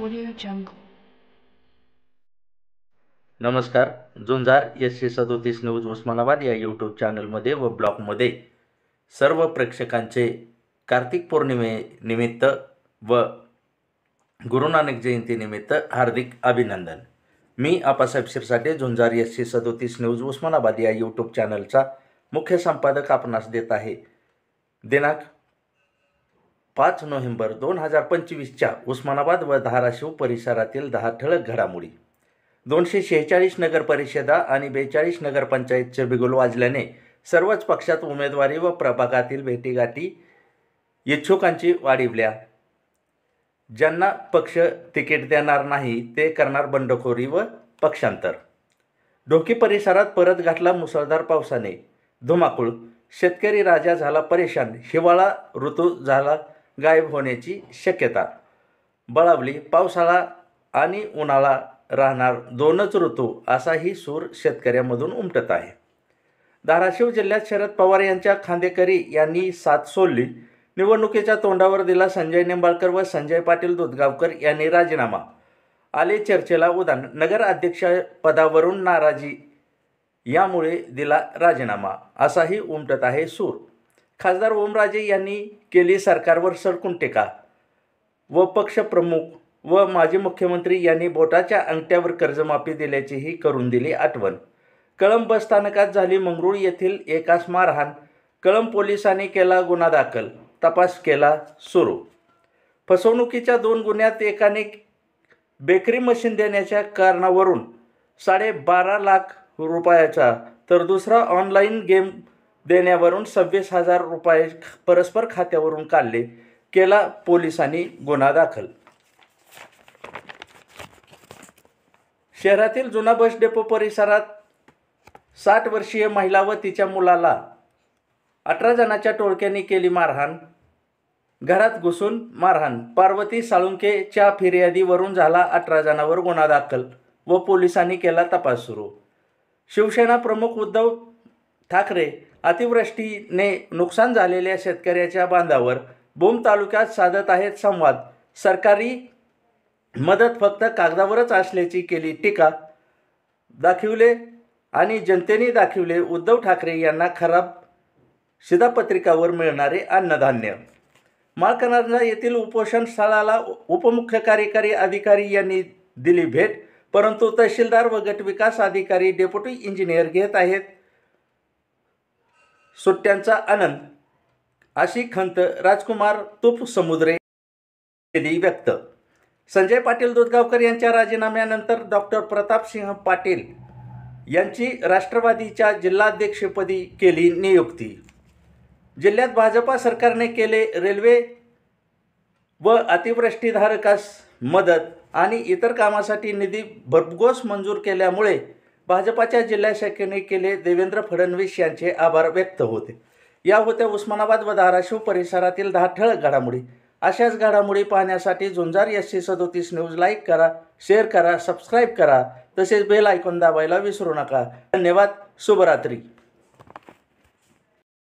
Audio Jungle. नमस्कार. झुंजार SC37 news Osmanabad या YouTube चॅनलमध्ये व ब्लॉगमध्ये सर्व प्रेक्षकांचे कार्तिक पौर्णिमेनिमित्त व गुरु नानक जयंतीनिमित्त हार्दिक अभिनंदन. मी आप्पासाहेब शिरसाटे, झुंजार SC37 न्यूज उस्मानाबाद या यूट्यूब चॅनलचा मुख्य संपादक आपणास देत आहे. दिनांक 5 नोव्हेंबर 2025च्या उस्मानाबाद व धाराशिव परिसरातील 10 ठळक घडामोडी. 246 नगरपरिषदा आणि 42 नगरपंचायतचे बिगुल वाजल्याने सर्वच पक्षात उमेदवारी व प्रभागातील भेटीगाठी इच्छुकांची वाढीवल्या. ज्यांना पक्ष तिकीट देणार नाही ते करणार बंडखोरी व पक्षांतर. ढोकी परिसरात परत गाठला मुसळधार पावसाने धुमाकूळ. शेतकरी राजा झाला परेशान. हिवाळा ऋतू झाला गायब होण्याची शक्यता बळावली. पावसाळा आणि उन्हाळा राहणार दोनच ऋतू असाही सूर शेतकऱ्यांमधून उमटत आहे. धाराशिव जिल्ह्यात शरद पवार यांच्या खांदेकरी यांनी साथ सोडली. निवडणुकीच्या तोंडावर दिला संजय निंबाळकर व संजय पाटील दूधगावकर यांनी राजीनामा. आले चर्चेला उधाण. नगर अध्यक्षपदावरून नाराजी यामुळे दिला राजीनामा असाही उमटत आहे सूर. खासदार ओमराजे यांनी केली सरकारवर सडकून टीका व पक्षप्रमुख व माजी मुख्यमंत्री यांनी बोटाच्या अंगठ्यावर कर्जमाफी दिल्याचीही करून दिली आठवण. कळंब बस स्थानकात झाली मंगरूळ येथील एकास मारहाण. कळंब पोलिसांनी केला गुन्हा दाखल. तपास केला सुरू. फसवणुकीच्या 2 गुन्ह्यात एकाने बेकरी मशीन देण्याच्या कारणावरून 12.5 लाख रुपयाचा तर दुसरा ऑनलाईन गेम देण्यावरून 26,000 रुपये परस्पर खात्यावरून काढले. केला पोलिसांनी गुन्हा दाखल. शहरातील जुना बस डेपो परिसरात 60 वर्षीय महिला व तिच्या मुलाला 18 जणांच्या टोळक्यांनी केली मारहाण. घरात घुसून मारहाण. पार्वती साळुंकेच्या फिर्यादीवरून झाला 18 जणांवर गुन्हा दाखल व पोलिसांनी केला तपास सुरू. शिवसेना प्रमुख उद्धव ठाकरे अतिवृष्टीने नुकसान झालेल्या शेतकऱ्याच्या बांधावर भूम तालुक्यात साधत आहेत संवाद. सरकारी मदत फक्त कागदावरच असल्याची केली टीका. दाखविले आणि जनतेने दाखविले उद्धव ठाकरे यांना खराब शिधापत्रिकावर मिळणारे अन्नधान्य. माळकरंजा येथील उपोषण स्थळाला उपमुख्य कार्यकारी अधिकारी यांनी दिली भेट, परंतु तहसीलदार व गटविकास अधिकारी डेप्युटी इंजिनियर घेत आहेत सुट्ट्यांचा आनंद अशी खंत राजकुमार तुप समुद्रे यांनी व्यक्त. संजय पाटील दूधगावकर यांच्या राजीनाम्यानंतर डॉक्टर प्रतापसिंह पाटील यांची राष्ट्रवादीच्या जिल्हाध्यक्षपदी केली नियुक्ती. जिल्ह्यात भाजपा सरकारने केले रेल्वे व अतिवृष्टीधारकास मदत आणि इतर कामासाठी निधी भरघोस मंजूर केल्यामुळे भाजपाच्या जिल्हा शाखेने केले देवेंद्र फडणवीस यांचे आभार व्यक्त होते. या होत्या उस्मानाबाद व धाराशिव परिसरातील 10 ठळक घडामोडी. अशाच घडामोडी पाहण्यासाठी झुंजार SC37 न्यूज लाईक करा, शेअर करा, सबस्क्राईब करा, तसेच बेल आयकॉन दाबायला विसरू नका. धन्यवाद. शुभरात्री.